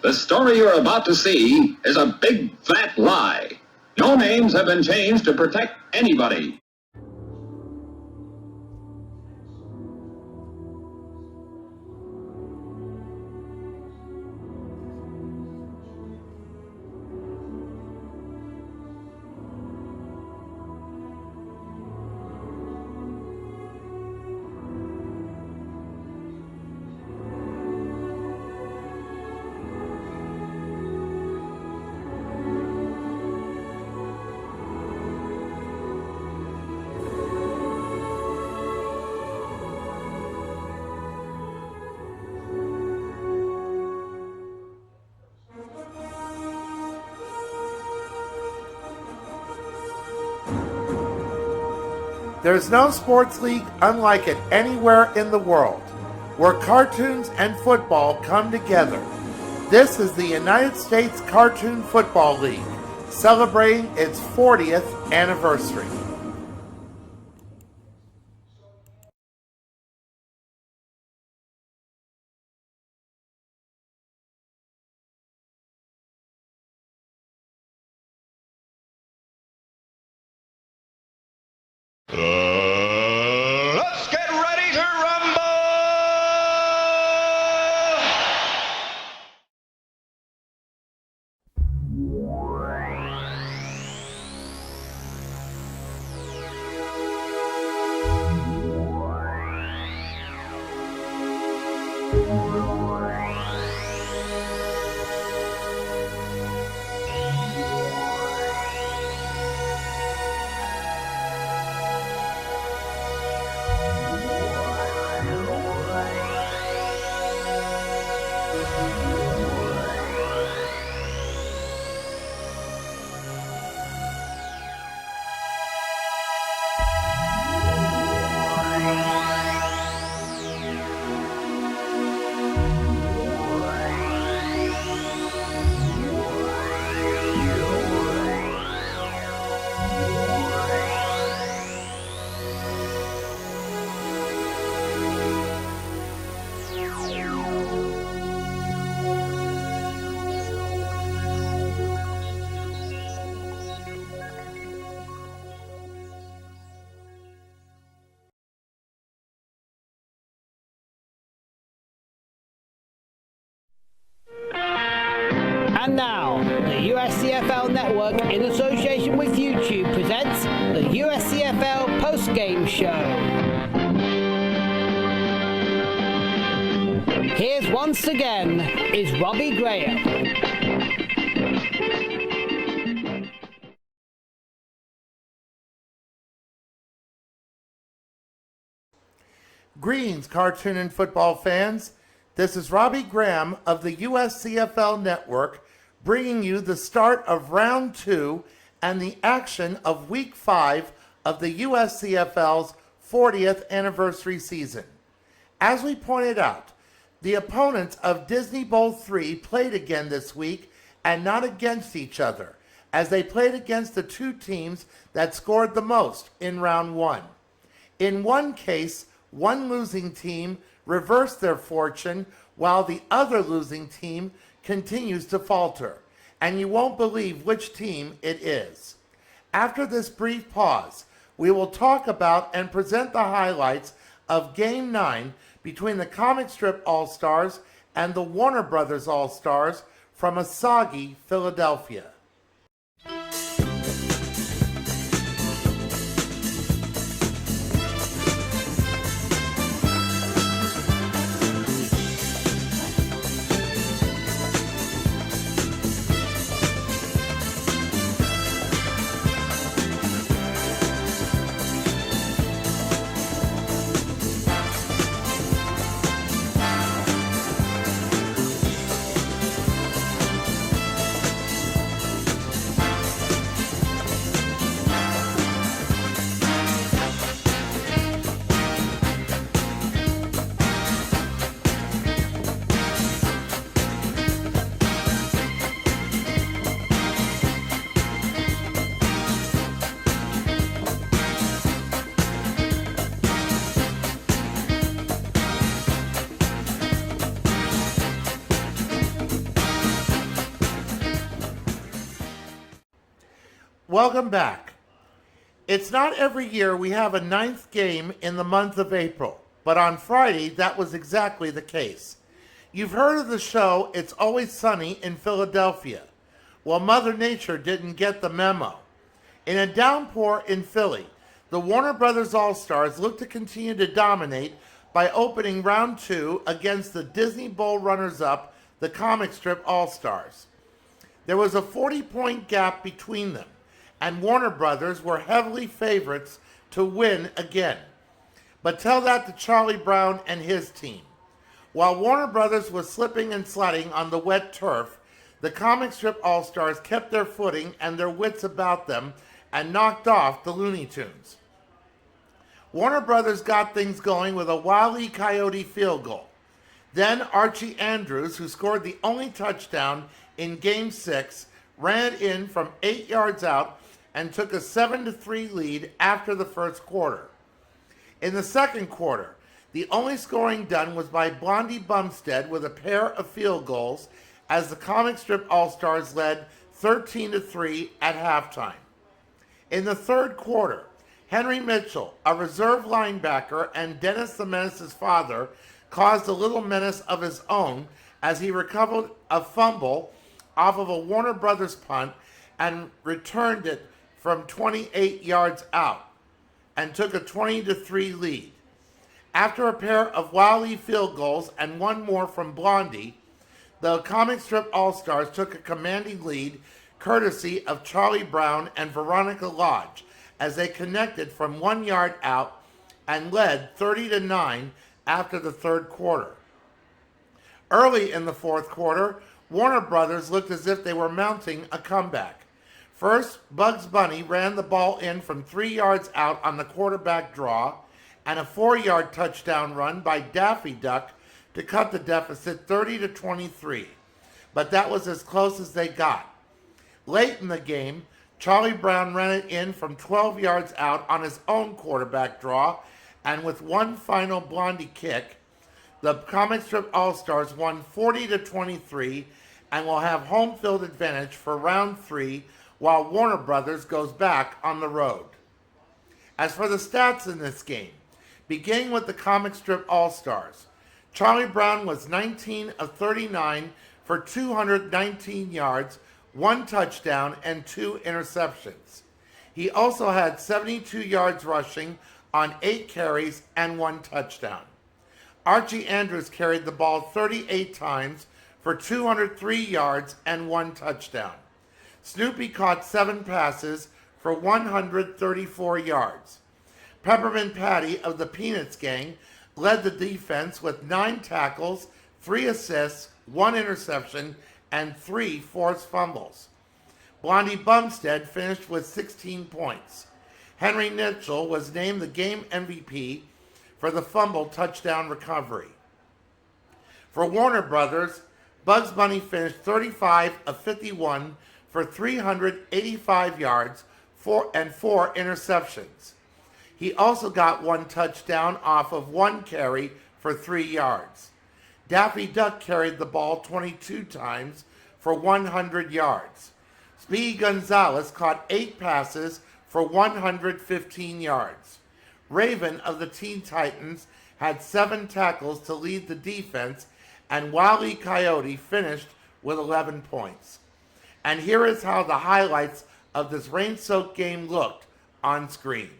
The story you're about to see is a big, fat lie. No names have been changed to protect anybody. There's no sports league unlike it anywhere in the world, where cartoons and football come together. This is the United States Cartoon Football League, celebrating its 40th anniversary. Let's get ready to rumble! And now, the USCFL Network, in association with YouTube, presents the USCFL Postgame Show. Here's once again is Robbie Graham. Greetings, cartoon and football fans. This is Robbie Graham of the USCFL Network, bringing you the start of round 2 and the action of week 5 of the USCFL's 40th anniversary season. As we pointed out, the opponents of Disney Bowl 3 played again this week and not against each other, as they played against the two teams that scored the most in round 1. In one case, one losing team reversed their fortune while the other losing team continues to falter, and you won't believe which team it is. After this brief pause, we will talk about and present the highlights of Game 9 between the Comic Strip All-Stars and the Warner Brothers All-Stars from a soggy Philadelphia. Welcome back. It's not every year we have a ninth game in the month of April, but on Friday that was exactly the case. You've heard of the show It's Always Sunny in Philadelphia. Well, Mother Nature didn't get the memo. In a downpour in Philly, the Warner Brothers All-Stars looked to continue to dominate by opening round 2 against the Disney Bowl runners-up, the comic strip All-Stars. There was a 40-point gap between them, and Warner Brothers were heavily favorites to win again. But tell that to Charlie Brown and his team. While Warner Brothers was slipping and sliding on the wet turf, the comic strip All-Stars kept their footing and their wits about them and knocked off the Looney Tunes. Warner Brothers got things going with a Wile E. Coyote field goal. Then Archie Andrews, who scored the only touchdown in Game 6, ran in from 8 yards out and took a 7-3 lead after the first quarter. In the second quarter, the only scoring done was by Blondie Bumstead with a pair of field goals as the comic strip All-Stars led 13-3 at halftime. In the third quarter, Henry Mitchell, a reserve linebacker and Dennis the Menace's father, caused a little menace of his own as he recovered a fumble off of a Warner Brothers punt and returned it from 28 yards out and took a 20-3 lead. After a pair of Wile E. field goals and one more from Blondie, the comic strip All-Stars took a commanding lead courtesy of Charlie Brown and Veronica Lodge as they connected from 1 yard out and led 30-9 after the third quarter. Early in the fourth quarter, Warner Brothers looked as if they were mounting a comeback. First, Bugs Bunny ran the ball in from 3 yards out on the quarterback draw, and a 4-yard touchdown run by Daffy Duck to cut the deficit 30-23. But that was as close as they got. Late in the game, Charlie Brown ran it in from 12 yards out on his own quarterback draw, and with one final Blondie kick, the comic strip All-Stars won 40-23 and will have home field advantage for round 3 while Warner Brothers goes back on the road. As for the stats in this game, beginning with the comic strip All-Stars, Charlie Brown was 19 of 39 for 219 yards, 1 touchdown, and 2 interceptions. He also had 72 yards rushing on 8 carries and 1 touchdown. Archie Andrews carried the ball 38 times for 203 yards and 1 touchdown. Snoopy caught 7 passes for 134 yards. Peppermint Patty of the Peanuts Gang led the defense with 9 tackles, 3 assists, 1 interception, and 3 forced fumbles. Blondie Bumstead finished with 16 points. Henry Mitchell was named the game MVP for the fumble touchdown recovery. For Warner Brothers, Bugs Bunny finished 35 of 51 for 385 yards and 4 interceptions. He also got 1 touchdown off of 1 carry for 3 yards. Daffy Duck carried the ball 22 times for 100 yards. Speedy Gonzalez caught 8 passes for 115 yards. Raven of the Teen Titans had 7 tackles to lead the defense, and Wile E. Coyote finished with 11 points. And here is how the highlights of this rain-soaked game looked on screen.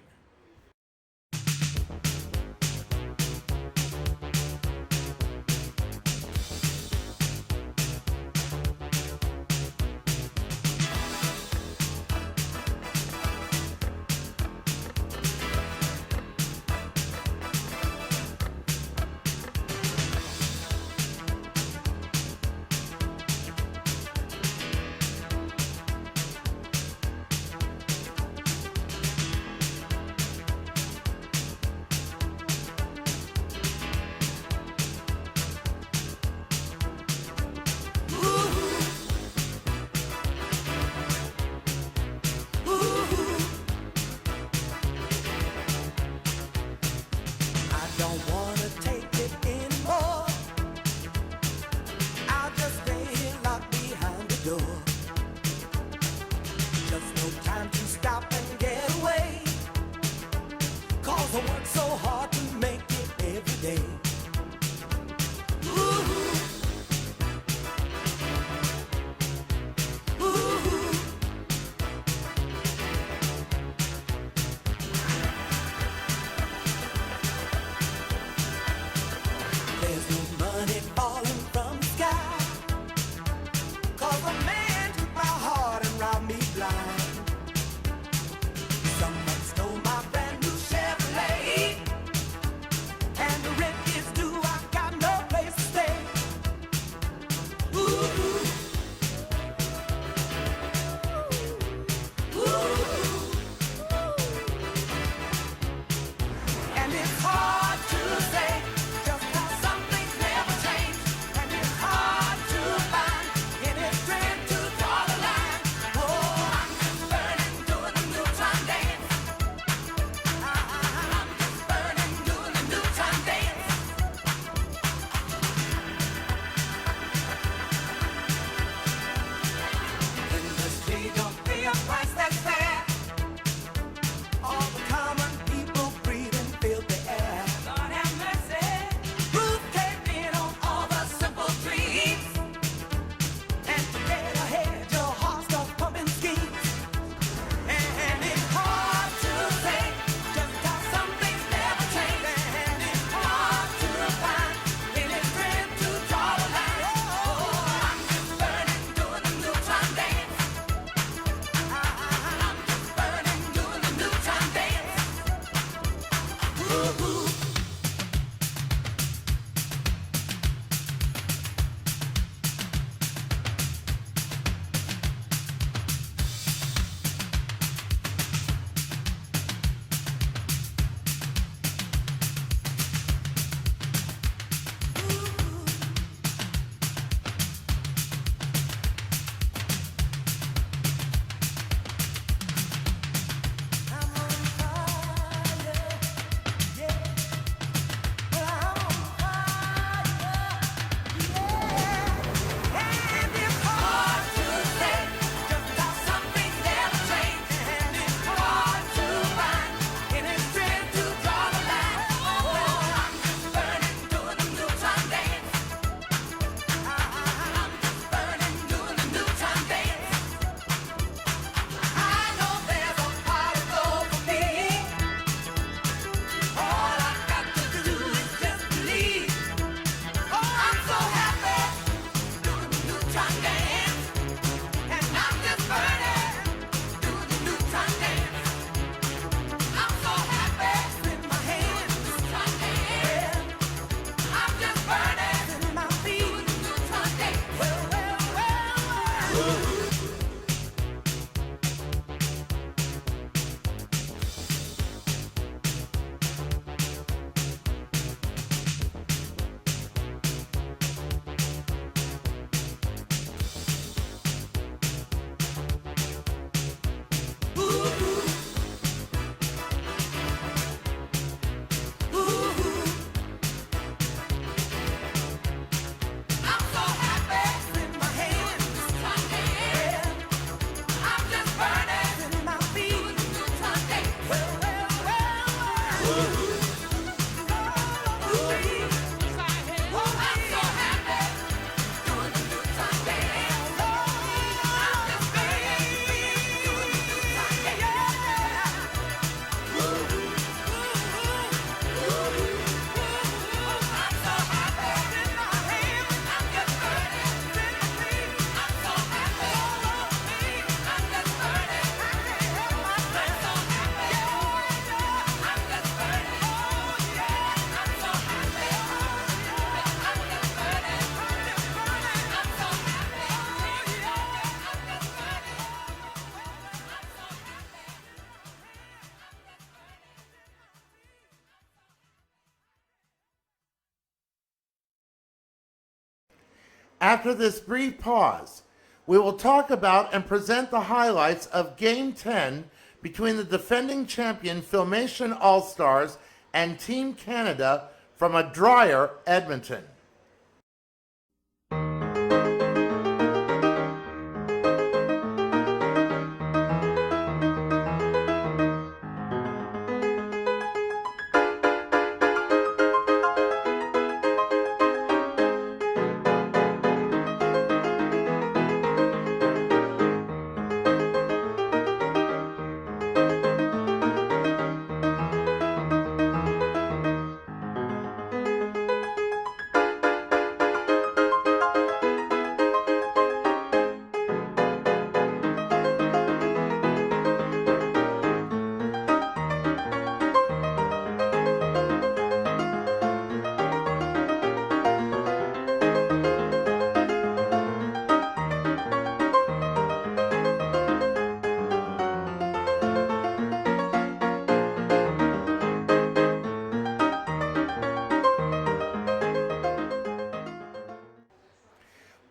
After this brief pause, we will talk about and present the highlights of Game 10 between the defending champion Filmation All-Stars and Team Canada from a drier Edmonton.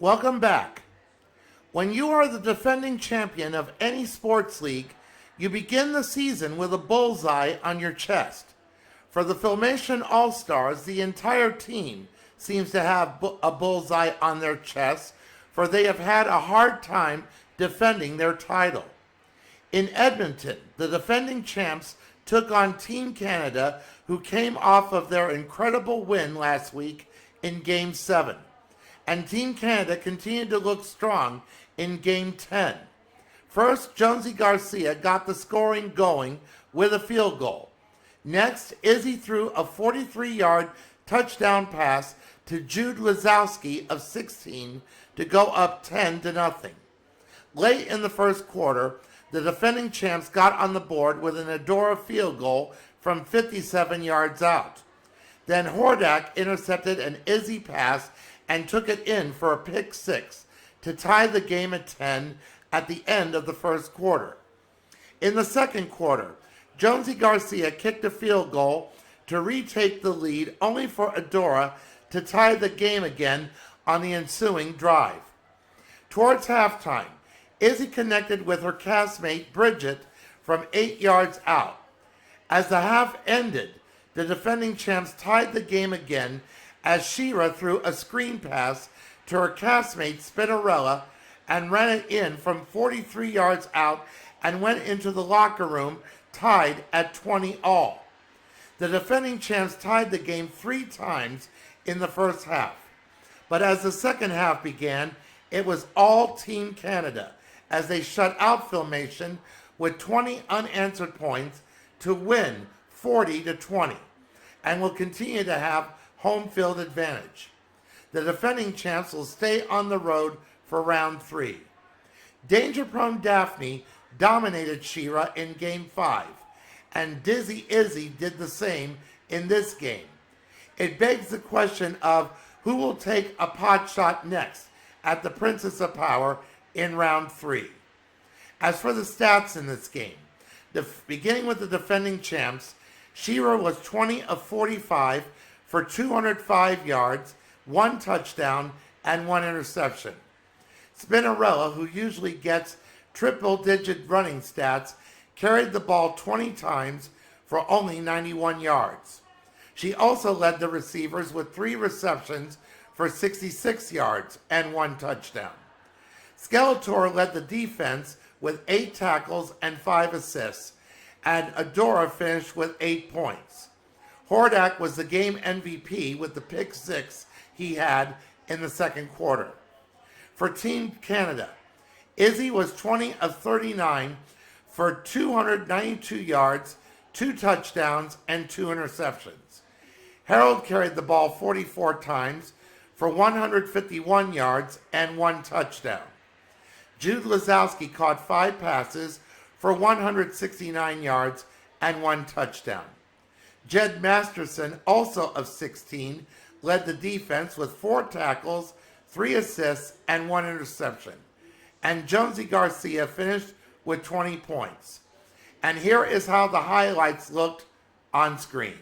Welcome back. When you are the defending champion of any sports league, you begin the season with a bullseye on your chest. For the Filmation All-Stars, the entire team seems to have a bullseye on their chests, for they have had a hard time defending their title. In Edmonton, the defending champs took on Team Canada, who came off of their incredible win last week in Game 7. And Team Canada continued to look strong in Game 10. First, Jonesy Garcia got the scoring going with a field goal. Next, Izzy threw a 43-yard touchdown pass to Jude Lazowski of 16 to go up 10-0. Late in the first quarter, the defending champs got on the board with an Adora field goal from 57 yards out. Then Hordak intercepted an Izzy pass and took it in for a pick six to tie the game at 10 at the end of the first quarter. In the second quarter, Jonesy Garcia kicked a field goal to retake the lead, only for Adora to tie the game again on the ensuing drive. Towards halftime, Izzy connected with her castmate Bridget from 8 yards out. As the half ended, the defending champs tied the game again as Shira threw a screen pass to her castmate Spinarella and ran it in from 43 yards out and went into the locker room tied at 20 all. The defending champs tied the game 3 times in the first half. But as the second half began, it was all Team Canada as they shut out Filmation with 20 unanswered points to win 40-20 and will continue to have home field advantage. The defending champs will stay on the road for round 3. Danger-prone Daphne dominated Shira in Game 5, and Dizzy Izzy did the same in this game. It begs the question of who will take a pot shot next at the Princess of Power in round 3. As for the stats in this game, beginning with the defending champs, Shira was 20 of 45 for 205 yards, 1 touchdown, and 1 interception. Spinarella, who usually gets triple-digit running stats, carried the ball 20 times for only 91 yards. She also led the receivers with 3 receptions for 66 yards and 1 touchdown. Skeletor led the defense with 8 tackles and 5 assists, and Adora finished with 8 points. Hordak was the game MVP with the pick 6 he had in the second quarter. For Team Canada, Izzy was 20 of 39 for 292 yards, 2 touchdowns, and 2 interceptions. Harold carried the ball 44 times for 151 yards and 1 touchdown. Jude Lazowski caught 5 passes for 169 yards and 1 touchdown. Jed Masterson, also of 16, led the defense with 4 tackles, 3 assists, and 1 interception. And Jonesy Garcia finished with 20 points. And here is how the highlights looked on screen.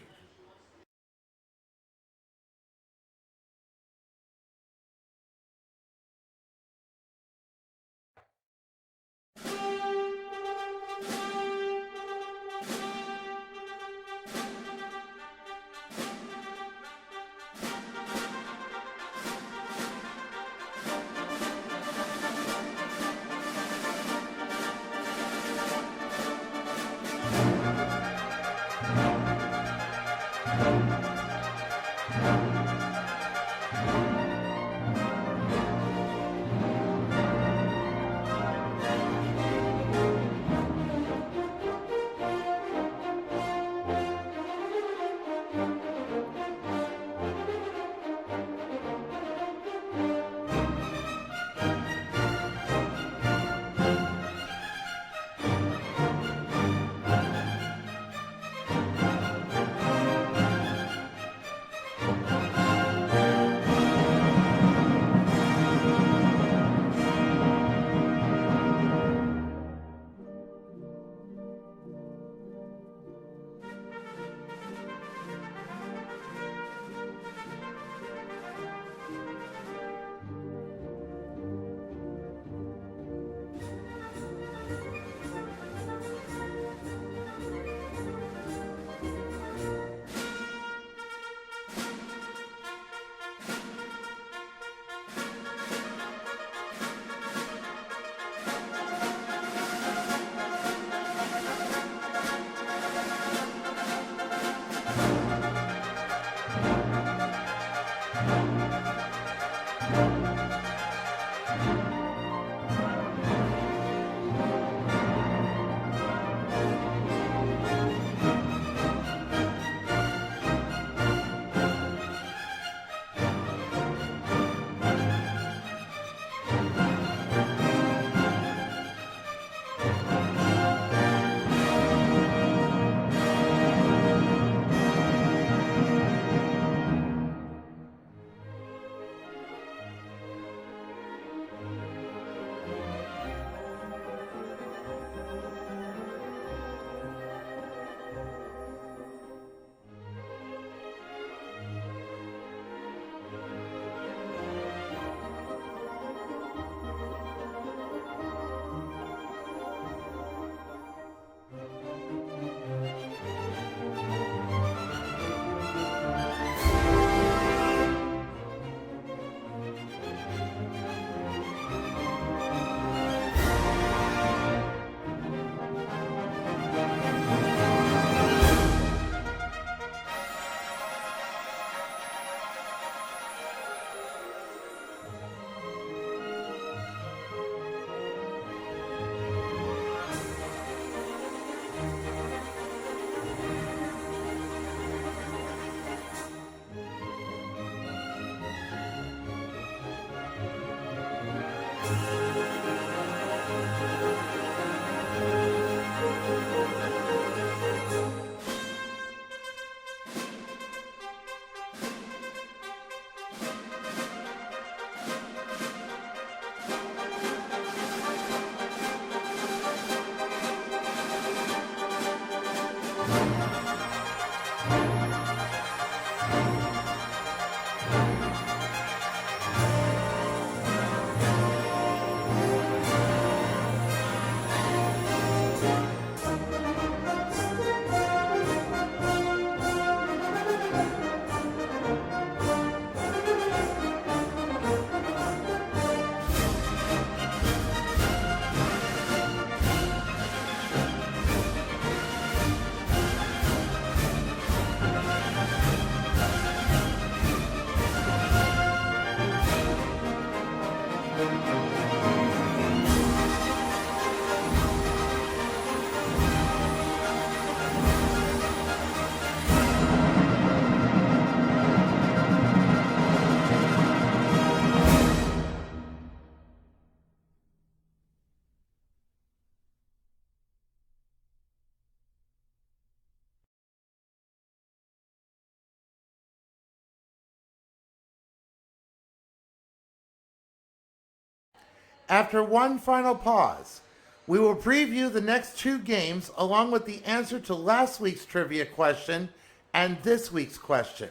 After one final pause, we will preview the next two games along with the answer to last week's trivia question and this week's question.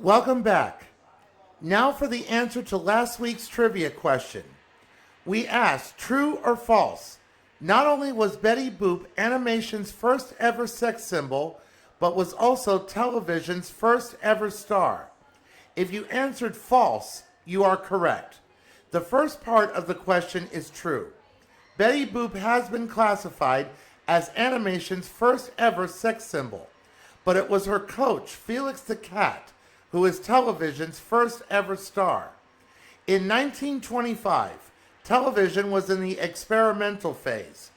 Welcome back. Now for the answer to last week's trivia question. We asked, true or false, not only was Betty Boop animation's first ever sex symbol, but was also television's first ever star. If you answered false, you are correct. The first part of the question is true. Betty Boop has been classified as animation's first ever sex symbol, but it was her coach, Felix the Cat, who is television's first ever star. In 1925, television was in the experimental phase.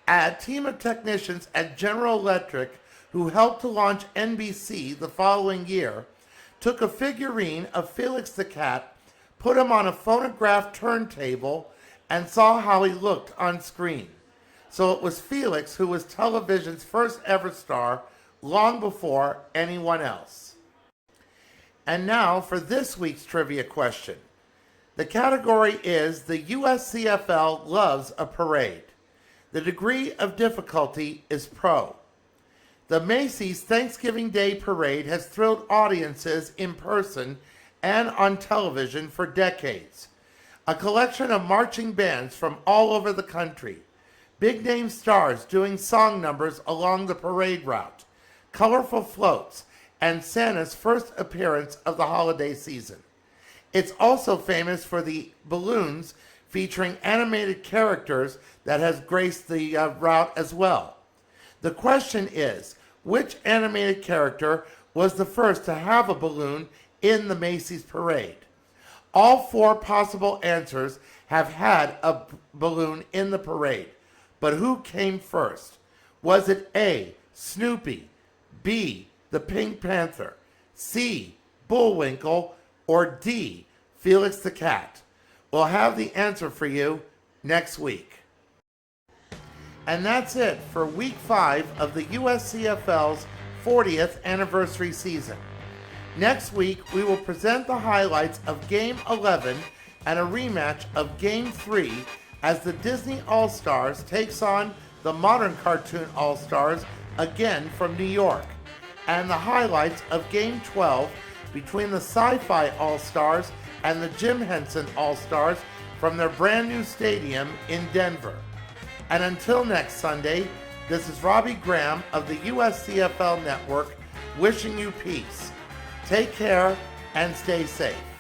A team of technicians at General Electric, who helped to launch NBC the following year, took a figurine of Felix the Cat, put him on a phonograph turntable, and saw how he looked on screen. So it was Felix who was television's first ever star long before anyone else. And now for this week's trivia question. The category is the USCFL loves a parade. The degree of difficulty is pro. The Macy's Thanksgiving Day Parade has thrilled audiences in person and on television for decades. A collection of marching bands from all over the country, big-name stars doing song numbers along the parade route, colorful floats, and Santa's first appearance of the holiday season. It's also famous for the balloons featuring animated characters that has graced the route as well. The question is, which animated character was the first to have a balloon in the Macy's parade? All four possible answers have had a balloon in the parade, but who came first? Was it A, Snoopy, B, the Pink Panther, C, Bullwinkle, or D, Felix the Cat? We'll have the answer for you next week. And that's it for week 5 of the USCFL's 40th anniversary season. Next week, we will present the highlights of Game 11 and a rematch of Game 3 as the Disney All-Stars takes on the modern cartoon All-Stars again from New York, and the highlights of Game 12 between the Sci-Fi All-Stars and the Jim Henson All-Stars from their brand new stadium in Denver. And until next Sunday, this is Robbie Graham of the USCFL Network wishing you peace. Take care and stay safe.